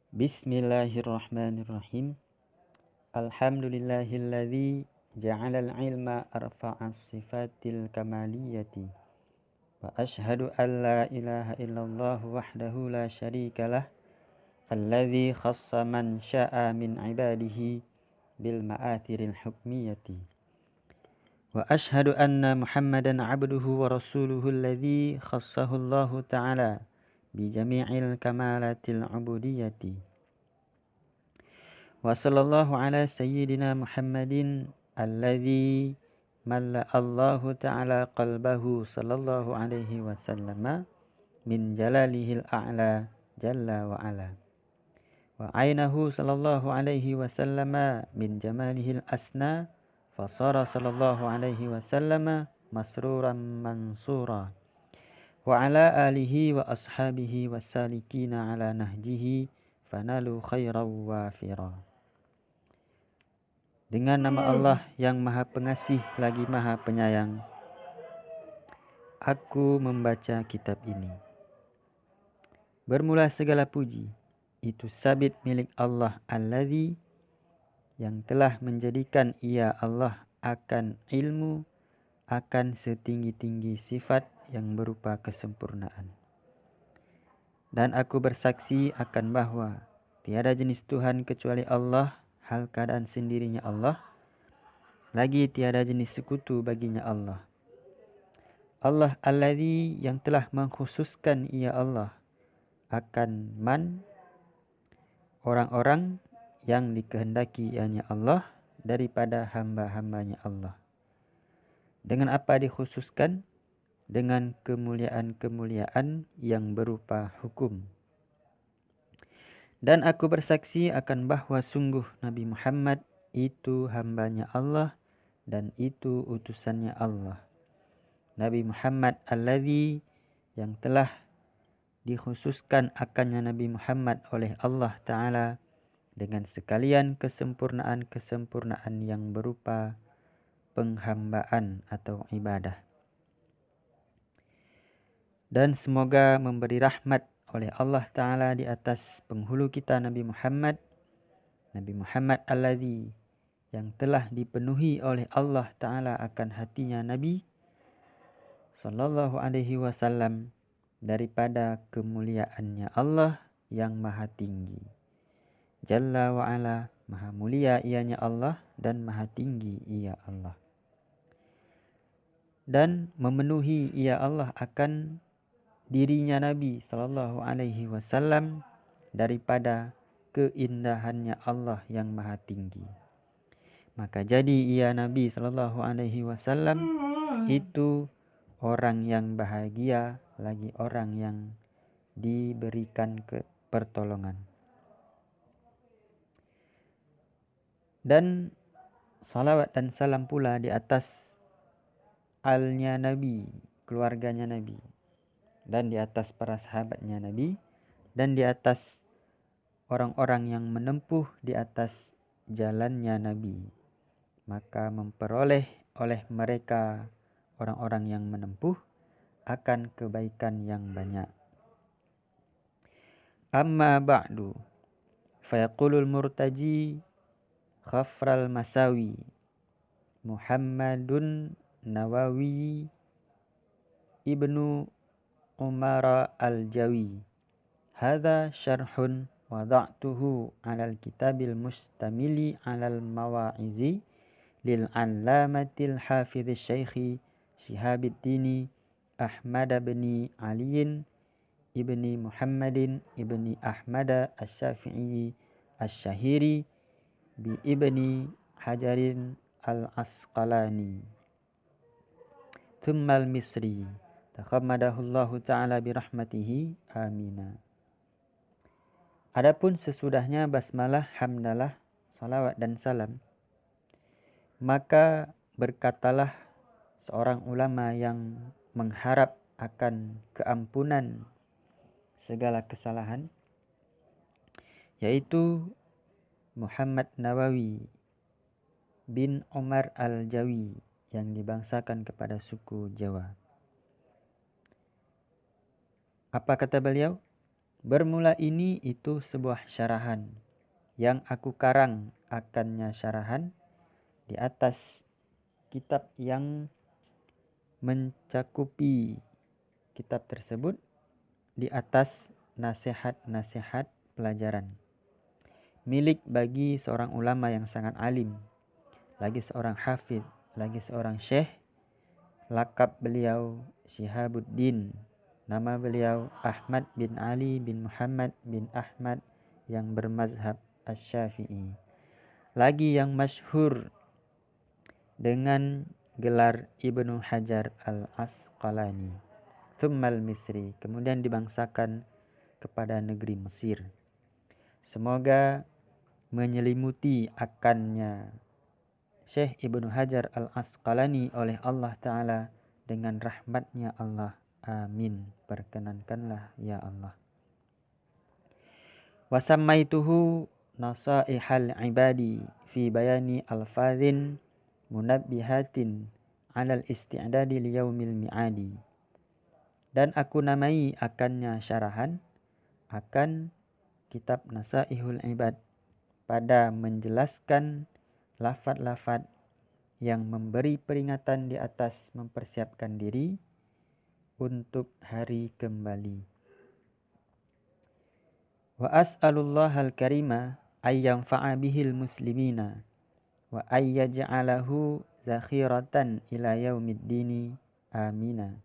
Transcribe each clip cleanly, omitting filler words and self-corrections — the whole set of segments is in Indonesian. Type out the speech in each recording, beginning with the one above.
Bismillahirrahmanirrahim. Alhamdulillahilladzi ja'alal ilma arfa'as sifatil kamaliyati. Wa ashhadu an la ilaha illallah wahdahu la syarikalah. Alladzi khassa man sya'a min ibadihi bil ma'athiril hukmiyati. Wa ashhadu anna Muhammadan abduhu wa rasuluhu alladzi khassahu Allah ta'ala bi jami'il kamalatil ubudiyati. Wa sallallahu ala sayyidina Muhammadin alladzi malla Allahu ta'ala qalbahu sallallahu alaihi wasallam min jalalihil a'la jalla wa ala. Wa aynahu sallallahu alaihi wasallam min jamalihil asna fasara sallallahu alaihi wasallam masruran mansura. Wa ala alihi wa ashabihi wassalikina ala nahjihi fanalu khairan wafira. Dengan nama Allah yang Maha Pengasih lagi Maha Penyayang, aku membaca kitab ini. Bermula segala puji, itu sabit milik Allah alladzi yang telah menjadikan Ia Allah akan ilmu, akan setinggi-tinggi sifat yang berupa kesempurnaan. Dan aku bersaksi akan bahwa tiada jenis Tuhan kecuali Allah, hal keadaan sendirinya Allah, lagi tiada jenis sekutu baginya Allah. Allah alladzi yang telah mengkhususkan Ia Allah akan man, orang-orang yang dikehendaki ianya Allah daripada hamba-hambanya Allah. Dengan apa dikhususkan? Dengan kemuliaan-kemuliaan yang berupa hukum. Dan aku bersaksi akan bahwa sungguh Nabi Muhammad itu hambanya Allah dan itu utusannya Allah. Nabi Muhammad alladzi yang telah dikhususkan akannya Nabi Muhammad oleh Allah Ta'ala dengan sekalian kesempurnaan-kesempurnaan yang berupa penghambaan atau ibadah. Dan semoga memberi rahmat oleh Allah Ta'ala di atas penghulu kita Nabi Muhammad alladzi yang telah dipenuhi oleh Allah Ta'ala akan hatinya Nabi Sallallahu Alaihi Wasallam daripada kemuliaannya Allah yang maha tinggi. Jalla wa ala, maha mulia ianya Allah dan maha tinggi ia Allah. Dan memenuhi ia Allah akan dirinya Nabi Sallallahu Alaihi Wasallam daripada keindahannya Allah yang maha tinggi. Maka jadi ia Nabi Sallallahu Alaihi Wasallam itu orang yang bahagia, lagi orang yang diberikan pertolongan. Dan salawat dan salam pula di atas alnya Nabi, keluarganya Nabi, dan di atas para sahabatnya Nabi, dan di atas orang-orang yang menempuh di atas jalannya Nabi. Maka memperoleh oleh mereka orang-orang yang menempuh akan kebaikan yang banyak. Amma ba'du, fayaqulul murtaji khafral masawi Muhammadun Nawawi ibnu Umar al-Jawi. Hadza syarhun wada'tuhu 'alal kitabil mustamili 'alal mawa'izi lil 'allamatil hafidz syekhi Syihabuddin Ahmad bin Ali ibni Muhammadin ibni Ahmad asy-Syafi'i asy-Syahiri bi ibni Hajarin al-Asqalani thumma al-Misri takhammadahullahu ta'ala birahmatihi amina. Adapun sesudahnya basmalah, hamdalah, salawat dan salam, maka berkatalah seorang ulama yang mengharap akan keampunan segala kesalahan, yaitu Muhammad Nawawi bin Umar al-Jawi yang dibangsakan kepada suku Jawa. Apa kata beliau? Bermula ini itu sebuah syarahan yang aku karang akannya syarahan di atas kitab yang mencakupi kitab tersebut, di atas nasihat-nasihat pelajaran milik bagi seorang ulama yang sangat alim, lagi seorang hafidh, lagi seorang syekh. Lakab beliau Syihabuddin, nama beliau Ahmad bin Ali bin Muhammad bin Ahmad yang bermazhab Asy-Syafi'i, lagi yang masyhur dengan gelar Ibnu Hajar al-Asqalani, tsummal Misri, kemudian dibangsakan kepada negeri Mesir. Semoga menyelimuti akannya Syekh Ibnu Hajar al-Asqalani oleh Allah Ta'ala dengan rahmatnya Allah. Amin. Perkenankanlah ya Allah. Wasammaituhu nasaihal ibadi fi bayani alfazin munabbihatin alal isti'dadi liyaumil mi'adi. Dan aku namai akannya syarahan akan kitab Nasaihul Ibad pada menjelaskan lafaz-lafaz yang memberi peringatan di atas mempersiapkan diri untuk hari kembali. Wa as'alullahal karima ayyanfa'a bihil muslimina wa ayyaj'alahu zakhiratan ila yaumiddini. Amina.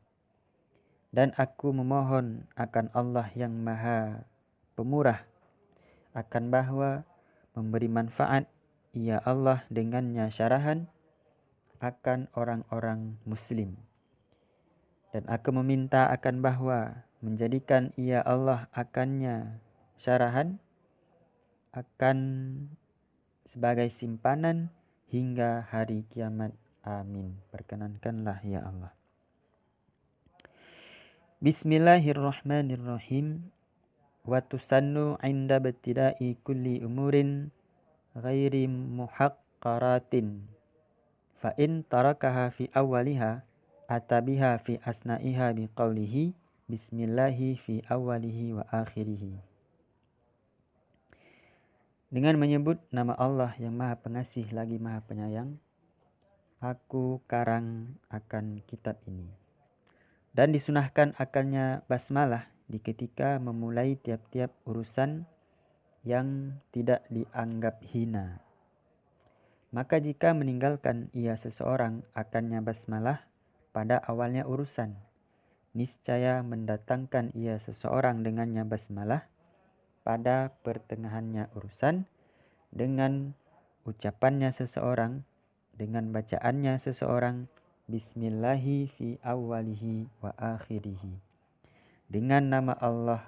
Dan aku memohon akan Allah yang maha pemurah akan bahwa memberi manfaat ia Allah dengannya syarahan akan orang-orang muslim. Dan aku meminta akan bahwa menjadikan ia Allah akannya syarahan akan sebagai simpanan hingga hari kiamat. Amin. Perkenankanlah ya Allah. Bismillahirrahmanirrahim. Wa tusannu 'inda ibtida'i kulli umurin ghairi muhaqqaratin. Fa in tarakaha fi awwaliha atabiha fi asna'iha biqaulihi bismillahi fi awwalihi wa akhirihi. Dengan menyebut nama Allah yang Maha Pengasih lagi Maha Penyayang, aku karang akan kitab ini. Dan disunahkan akannya basmalah di ketika memulai tiap-tiap urusan yang tidak dianggap hina. Maka jika meninggalkan ia seseorang akannya basmalah pada awalnya urusan, niscaya mendatangkan ia seseorang dengannya basmalah pada pertengahannya urusan, dengan ucapannya seseorang, dengan bacaannya seseorang bismillahi fi awwalihi wa akhirihi, dengan nama Allah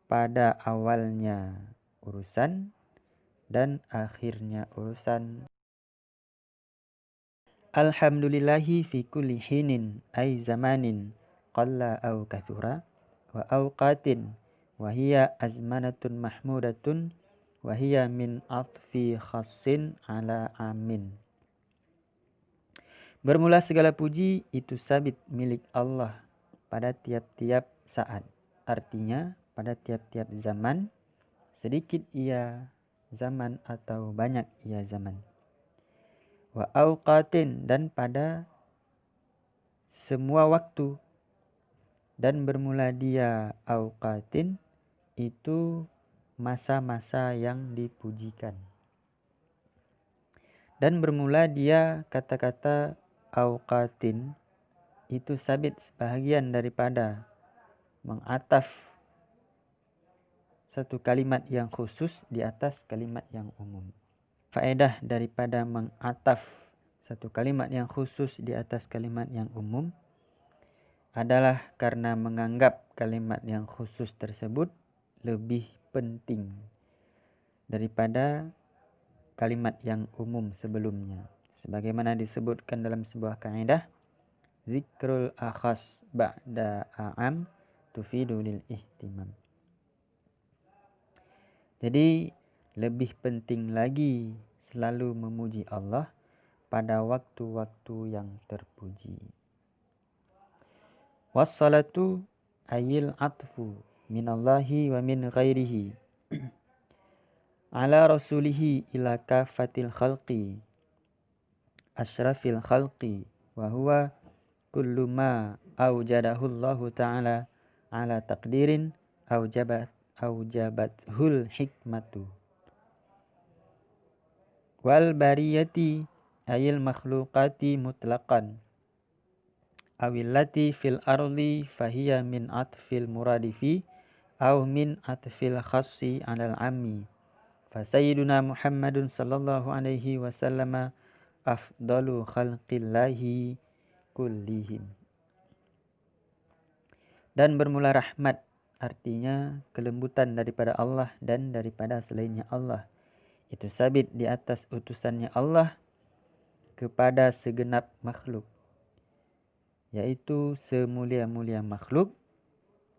pada awalnya urusan dan akhirnya urusan. Alhamdulillahi fi kulli hinin ay zamanin qalla aw kathura wa awqatin wa hiya azmanatun mahmudatun wa hiya min atfi khassin ala amin. Bermula segala puji itu sabit milik Allah pada tiap-tiap saat, artinya pada tiap-tiap zaman, sedikit ia zaman atau banyak ia zaman. Wa awqatin, dan pada semua waktu, dan bermula dia awqatin itu masa-masa yang dipujikan. Dan bermula dia kata-kata awqatin itu sabit sebahagian daripada mengataf satu kalimat yang khusus di atas kalimat yang umum. Faedah daripada mengataf satu kalimat yang khusus di atas kalimat yang umum adalah karena menganggap kalimat yang khusus tersebut lebih penting daripada kalimat yang umum sebelumnya. Sebagaimana disebutkan dalam sebuah kaidah, zikrul akhas ba'da a'am tufidu lil ihtimam. Jadi lebih penting lagi selalu memuji Allah pada waktu-waktu yang terpuji. Wassalatu ayil atfu minallahi wa min ghairihi ala rasulihi ila kafatil khalqi asyrafil khalqi wa huwa kullu ma awjadahu Allah ta'ala ala taqdirin awjabathul hikmatu wal bariyati ayil makhluqati mutlaqan awillati fil ardi fahiya min atfil muradifi aw min atfil khassi alal ammi fa sayyiduna Muhammadun sallallahu alaihi wasallam afdalu khalqillahi kullihim. Dan bermula rahmat, artinya kelembutan daripada Allah dan daripada selainnya Allah. Itu sabit di atas utusannya Allah kepada segenap makhluk, yaitu semulia-mulia makhluk.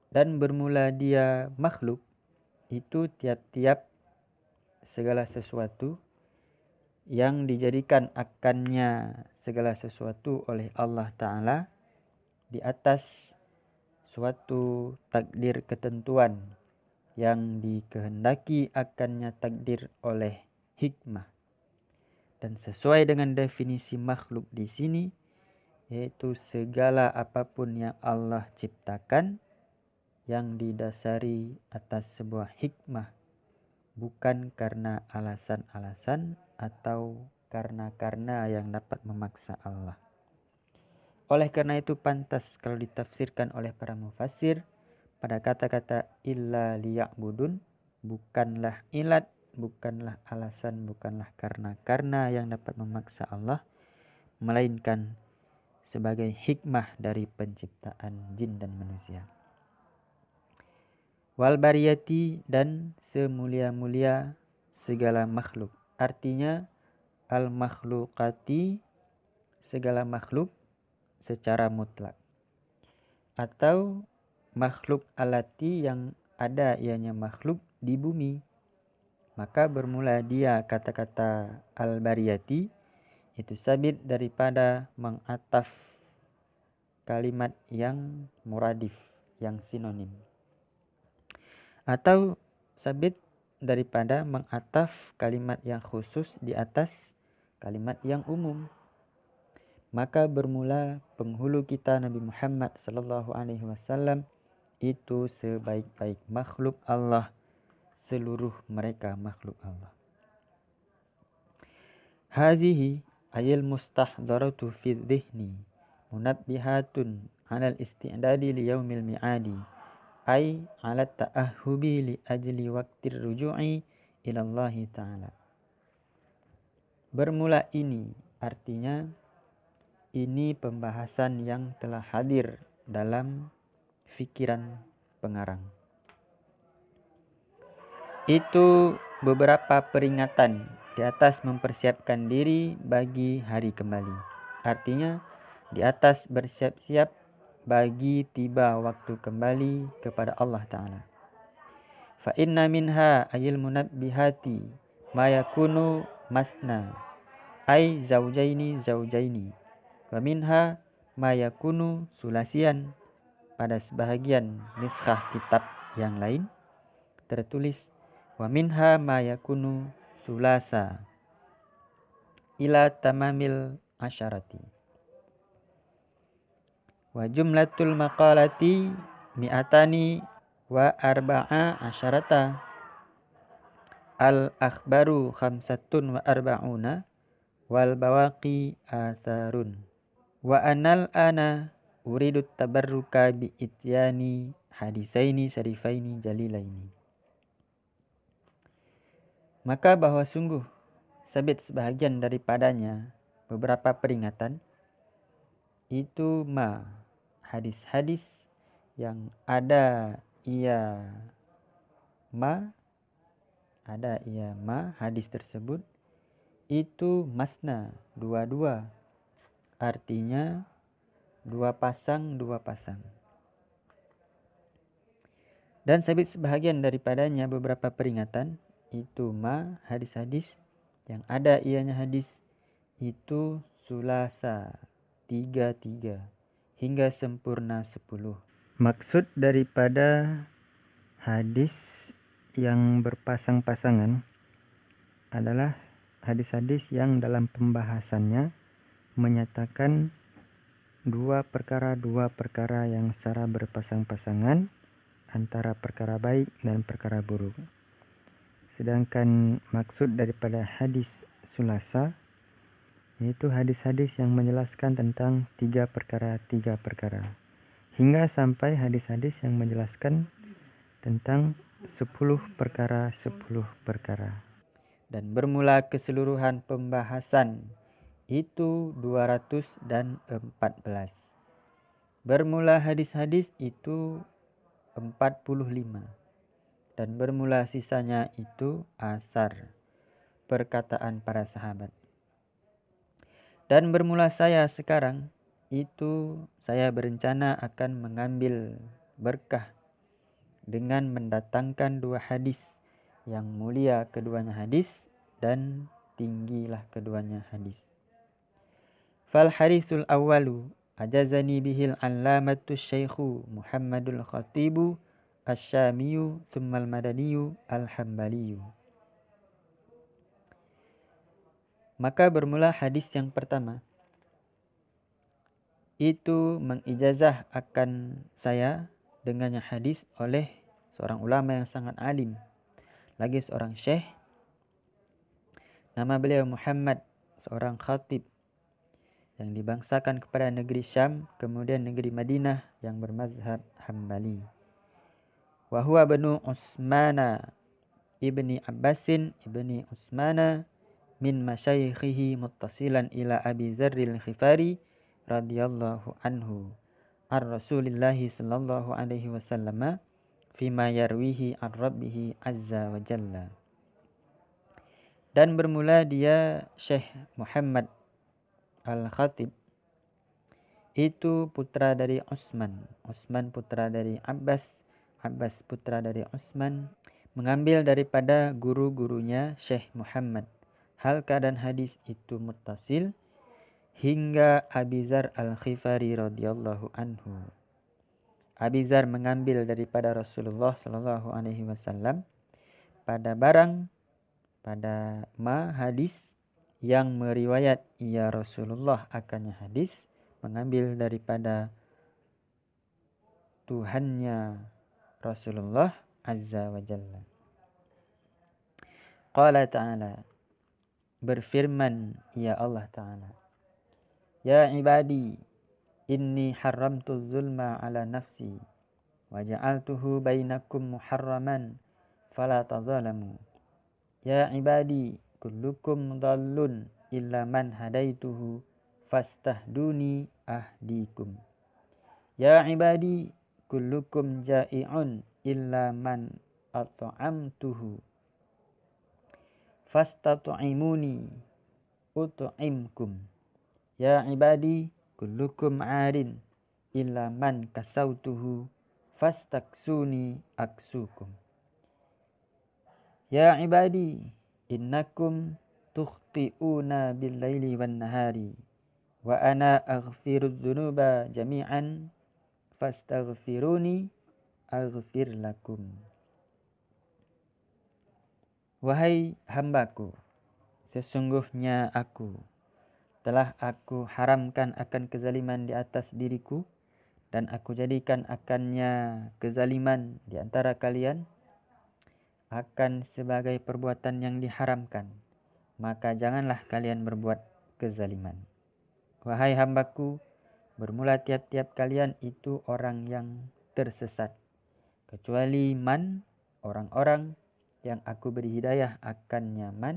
Dan bermula dia makhluk, itu tiap-tiap segala sesuatu yang dijadikan akannya segala sesuatu oleh Allah Ta'ala di atas suatu takdir ketentuan yang dikehendaki akannya takdir oleh hikmah. Dan sesuai dengan definisi makhluk di sini, yaitu segala apapun yang Allah ciptakan yang didasari atas sebuah hikmah, bukan karena alasan-alasan atau karena yang dapat memaksa Allah. Oleh karena itu pantas kalau ditafsirkan oleh para mufassir pada kata-kata illa liya'budun, bukanlah ilat, bukanlah alasan, bukanlah karena yang dapat memaksa Allah, melainkan sebagai hikmah dari penciptaan jin dan manusia. Wal bariyati, dan semulia-mulia segala makhluk. Artinya al makhlukati, segala makhluk secara mutlak, atau makhluk alati yang ada ianya makhluk di bumi. Maka bermula dia kata-kata al-bariyati itu sabit daripada mengataf kalimat yang muradif, yang sinonim, atau sabit daripada mengataf kalimat yang khusus di atas kalimat yang umum. Maka bermula penghulu kita Nabi Muhammad sallallahu alaihi wasallam itu sebaik-baik makhluk Allah, seluruh mereka makhluk Allah. Hazihi ayil mustahdaratu fi dhihni munabbihatun 'alal isti'dadi li yaumil mi'adi ay 'ala ta'ahhubi li ajli waqtir ruju'i ila Allah ta'ala. Bermula ini artinya ini pembahasan yang telah hadir dalam fikiran pengarang. Itu beberapa peringatan di atas mempersiapkan diri bagi hari kembali. Artinya di atas bersiap-siap bagi tiba waktu kembali kepada Allah Ta'ala. Fa inna minha ayil munabbihati ma yakunu masna ay zaujaini wa minha ma yakunu sulasian. Pada sebahagian niskhah kitab yang lain tertulis wa minha ma yakunu sulasa ila tamamil asyarati. Wa jumlatul maqalati mi'atani wa arba'a asyarata. Al akhbaru khamsatun wa arba'una wal bawaqi atharun. Wa anal ana uridu tabarruka bi ityani hadisaini syarifaini jalilaini. Maka bahwa sungguh sabit sebahagian daripadanya beberapa peringatan, itu hadis-hadis yang ada ia hadis tersebut itu masna, dua-dua, artinya dua pasang. Dan sabit sebahagian daripadanya beberapa peringatan, itu hadis-hadis yang ada ianya hadis itu sulasa, 3 hingga sempurna 10. Maksud daripada hadis yang berpasang-pasangan adalah hadis-hadis yang dalam pembahasannya menyatakan dua perkara yang secara berpasang-pasangan antara perkara baik dan perkara buruk. Sedangkan maksud daripada hadis sulasa yaitu hadis-hadis yang menjelaskan tentang tiga perkara hingga sampai hadis-hadis yang menjelaskan tentang 10 perkara. Dan bermula keseluruhan pembahasan itu 214. Bermula hadis-hadis itu 45. Dan bermula sisanya itu asar, perkataan para sahabat. Dan bermula saya sekarang itu saya berencana akan mengambil berkah dengan mendatangkan dua hadis yang mulia keduanya hadis dan tinggilah keduanya hadis. Fal hadisul awwalu ajazani bihil allamatu syaikhu Muhammadul Khatibu Asy-Syamiyu tsummal Madaniyu Al-Hambaliyu. Maka bermula hadis yang pertama. Itu mengijazah akan saya dengannya hadis oleh seorang ulama yang sangat alim. Lagi seorang syekh. Nama beliau Muhammad, seorang khatib yang dibangsakan kepada negeri Syam, kemudian negeri Madinah yang bermazhab Hambali. Wa huwa banu Utsmana ibni Abbasin ibni Utsmana min masyaikhihi muttasilan ila Abi Dzarril Ghifari radhiyallahu anhu ar-Rasulillahi sallallahu alaihi wasallam fima yarwihi ar-Rabbih azza wa jalla. Dan bermula dia Syekh Muhammad Al-Khatib itu putra dari Utsman, Utsman putra dari Abbas, Abbas putra dari Utsman, mengambil daripada guru-gurunya Syekh Muhammad. Hal keadaan hadis itu muttasil hingga Abi Dzar Al-Ghifari radhiyallahu anhu. Abi Dzar mengambil daripada Rasulullah sallallahu alaihi wasallam pada hadis yang meriwayat ia Rasulullah akannya hadis mengambil daripada Tuhannya Rasulullah azza wa jalla. Qala ta'ala, berfirman ya Allah Ta'ala, ya ibadi inni haramtu zulma ala nafsi wa ja'altuhu bainakum muharraman fala tazalamu. Ya ibadi kullukum dhallun illa man hadaituhu fastahduni ahdikum. Ya ibadi kullukum ja'i'un illa man at'amtuhu fastat'imuni ut'imkum. Ya ibadi kullukum 'arin illa man kasautuhu fastaksuni aksukum. Ya ibadi innakum tukhti'una bil-laili wan-nahari wa ana aghfirudz dzunuba jami'an fastaghfiruni aghfir lakum. Wahai hambaku, sesungguhnya aku telah aku haramkan akan kezaliman di atas diriku dan aku jadikan akannya kezaliman di antara kalian akan sebagai perbuatan yang diharamkan. Maka janganlah kalian berbuat kezaliman. Wahai hambaku, bermula tiap-tiap kalian itu orang yang tersesat, kecuali man, orang-orang yang aku beri hidayah akan nyaman,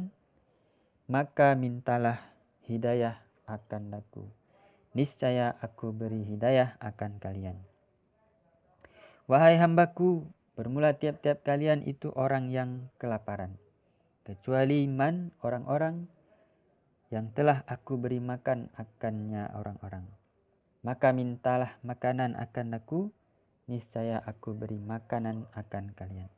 maka mintalah hidayah akan aku. Niscaya aku beri hidayah akan kalian. Wahai hambaku, bermula tiap-tiap kalian itu orang yang kelaparan, kecuali man, orang-orang yang telah aku beri makan akannya orang-orang. Maka mintalah makanan akan aku, niscaya aku beri makanan akan kalian.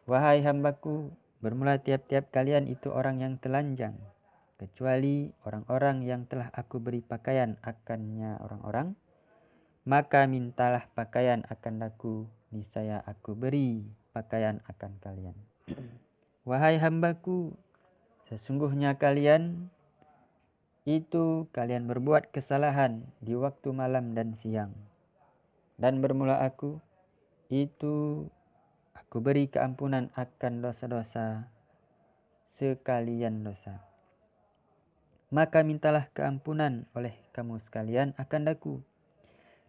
Wahai hambaku, bermula tiap-tiap kalian itu orang yang telanjang, kecuali orang-orang yang telah aku beri pakaian akannya orang-orang. Maka mintalah pakaian akan aku, niscaya aku beri pakaian akan kalian. Wahai hambaku, sesungguhnya kalian berbuat kesalahan di waktu malam dan siang. Dan bermula aku beri keampunan akan dosa-dosa sekalian dosa. Maka mintalah keampunan oleh kamu sekalian akan aku,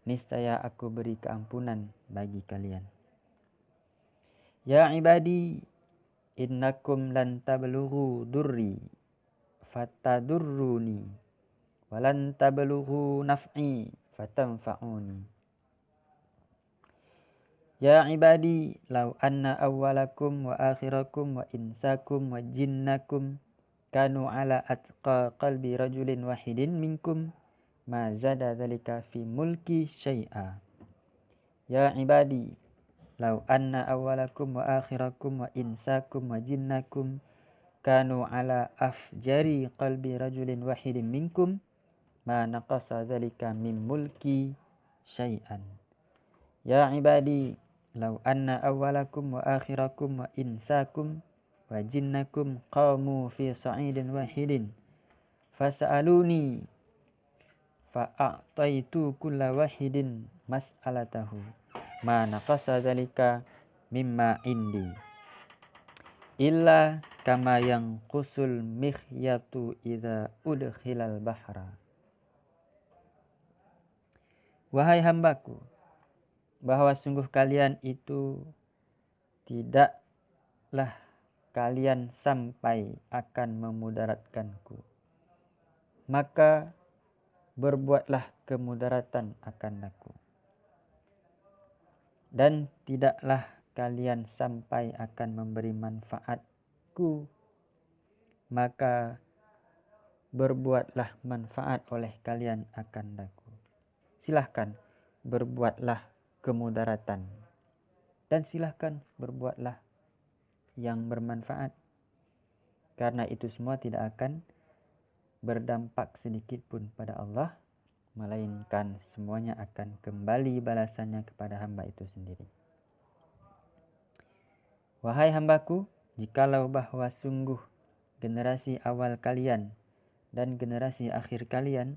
niscaya aku beri keampunan bagi kalian. Ya ibadi, innakum lan tablughu durri fatadurruni walan tablughu naf'i fatanfa'uni. Ya ibadi, law anna awwalakum wa akhirakum wa insakum wa jinnakum kanu ala atqa qalbi rajulin wahidin minkum ma zada dhalika fi mulki syai'a. Ya ibadi, law anna awwalakum wa akhirakum wa insakum wa jinnakum kanu ala afjari qalbi rajulin wahidin minkum ma naqasa dhalika min mulki syai'an. Ya ibadi, law anna awwalakum wa akhirakum wa insakum wa jinnakum qamu fi sa'idin wahidin fasa'aluni fa'a'taitu kulla wahidin mas'alatahu ma naqasa dhalika mimma indi illa kama yanqusul mikhyatu idza udkhilal bahra. Wahai hambaku, bahwa sungguh kalian itu tidaklah kalian sampai akan memudaratkanku, maka berbuatlah kemudaratan akan aku. Dan tidaklah kalian sampai akan memberi manfaatku, maka berbuatlah manfaat oleh kalian akan aku. Silahkan berbuatlah kemudaratan, dan silahkan berbuatlah yang bermanfaat, karena itu semua tidak akan berdampak sedikit pun pada Allah, melainkan semuanya akan kembali balasannya kepada hamba itu sendiri. Wahai hambaku, jikalau bahwa sungguh generasi awal kalian dan generasi akhir kalian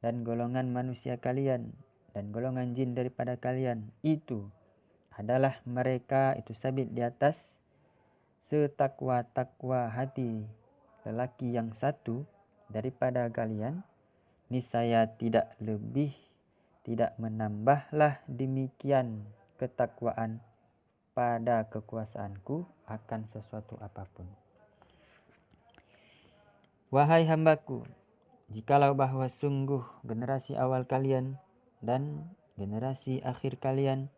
dan golongan manusia kalian dan golongan jin daripada kalian itu adalah mereka itu sabit di atas setakwa-takwa hati lelaki yang satu daripada kalian, niscaya tidak menambahlah demikian ketakwaan pada kekuasaanku akan sesuatu apapun. Wahai hambaku, jikalau bahwa sungguh generasi awal kalian dan generasi akhir kalian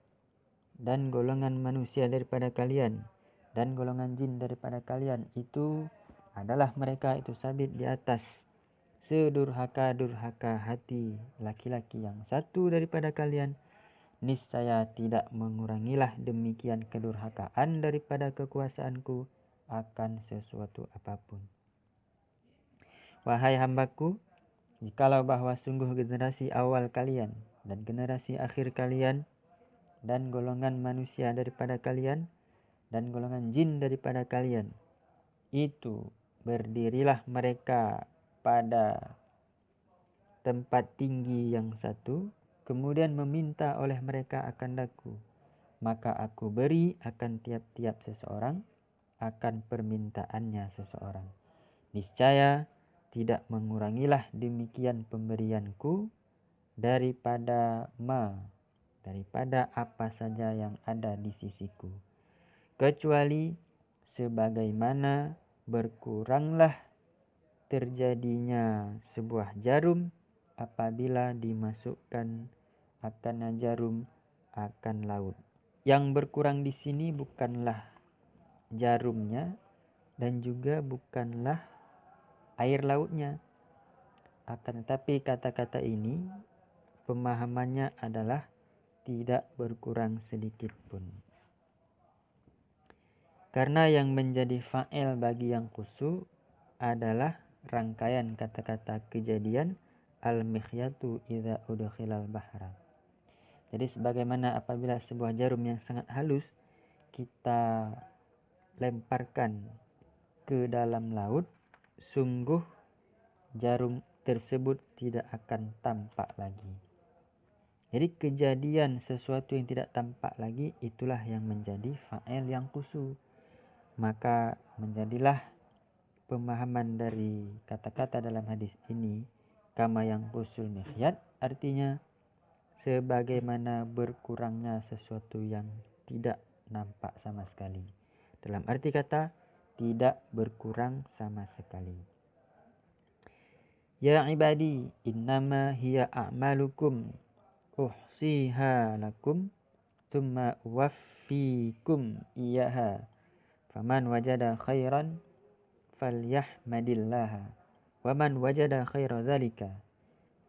dan golongan manusia daripada kalian dan golongan jin daripada kalian itu adalah mereka itu sabit di atas sedurhaka-durhaka hati laki-laki yang satu daripada kalian, niscaya tidak mengurangilah demikian kedurhakaan daripada kekuasaanku akan sesuatu apapun. Wahai hambaku, jikalau bahwa sungguh generasi awal kalian dan generasi akhir kalian dan golongan manusia daripada kalian dan golongan jin daripada kalian itu berdirilah mereka pada tempat tinggi yang satu, kemudian meminta oleh mereka akan aku, maka aku beri akan tiap-tiap seseorang akan permintaannya seseorang. Niscaya tidak mengurangilah demikian pemberianku daripada apa saja yang ada di sisiku, kecuali sebagaimana berkuranglah terjadinya sebuah jarum apabila dimasukkan akan jarum akan laut. Yang berkurang di sini bukanlah jarumnya dan juga bukanlah air lautnya, akan tetapi kata-kata ini pemahamannya adalah tidak berkurang sedikit pun. Karena yang menjadi fa'il bagi yang khusyuk adalah rangkaian kata-kata kejadian al-mikhyatu idza udkhilal bahra. Jadi sebagaimana apabila sebuah jarum yang sangat halus kita lemparkan ke dalam laut, sungguh jarum tersebut tidak akan tampak lagi. Jadi kejadian sesuatu yang tidak tampak lagi itulah yang menjadi fa'il yang khusu. Maka menjadilah pemahaman dari kata-kata dalam hadis ini kama yang khusul mihyat, artinya sebagaimana berkurangnya sesuatu yang tidak nampak sama sekali. Dalam arti kata tidak berkurang sama sekali. Ya ibadi, innama hiya a'malukum uhsiha lakum thumma uwaffikum iyaha. Faman wajada khairan falyahmadillaha. Waman wajada khaira dzalika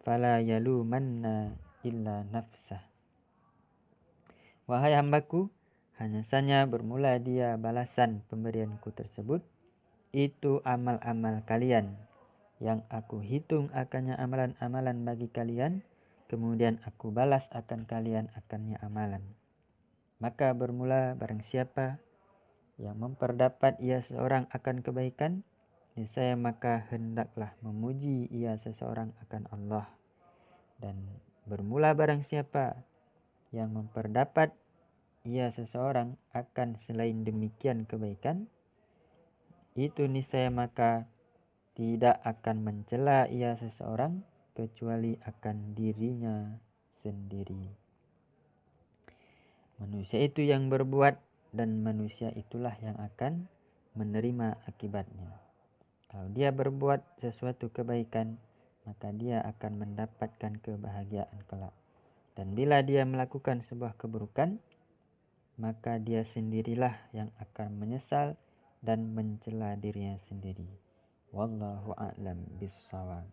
fala yalumanna illa nafsah. Wahai hambaku, hanya saja bermula dia balasan pemberianku tersebut, itu amal-amal kalian yang aku hitung akannya amalan-amalan bagi kalian, kemudian aku balas akan kalian akannya amalan. Maka bermula barang siapa yang memperdapat ia seorang akan kebaikan, niscaya maka hendaklah memuji ia seseorang akan Allah. Dan bermula barang siapa yang memperdapat ia seseorang akan selain demikian kebaikan, itu niscaya maka tidak akan mencela ia seseorang kecuali akan dirinya sendiri. Manusia itu yang berbuat dan manusia itulah yang akan menerima akibatnya. Kalau dia berbuat sesuatu kebaikan, maka dia akan mendapatkan kebahagiaan kelak. Dan bila dia melakukan sebuah keburukan, maka dia sendirilah yang akan menyesal dan mencela dirinya sendiri. Wallahu a'lam bissawab.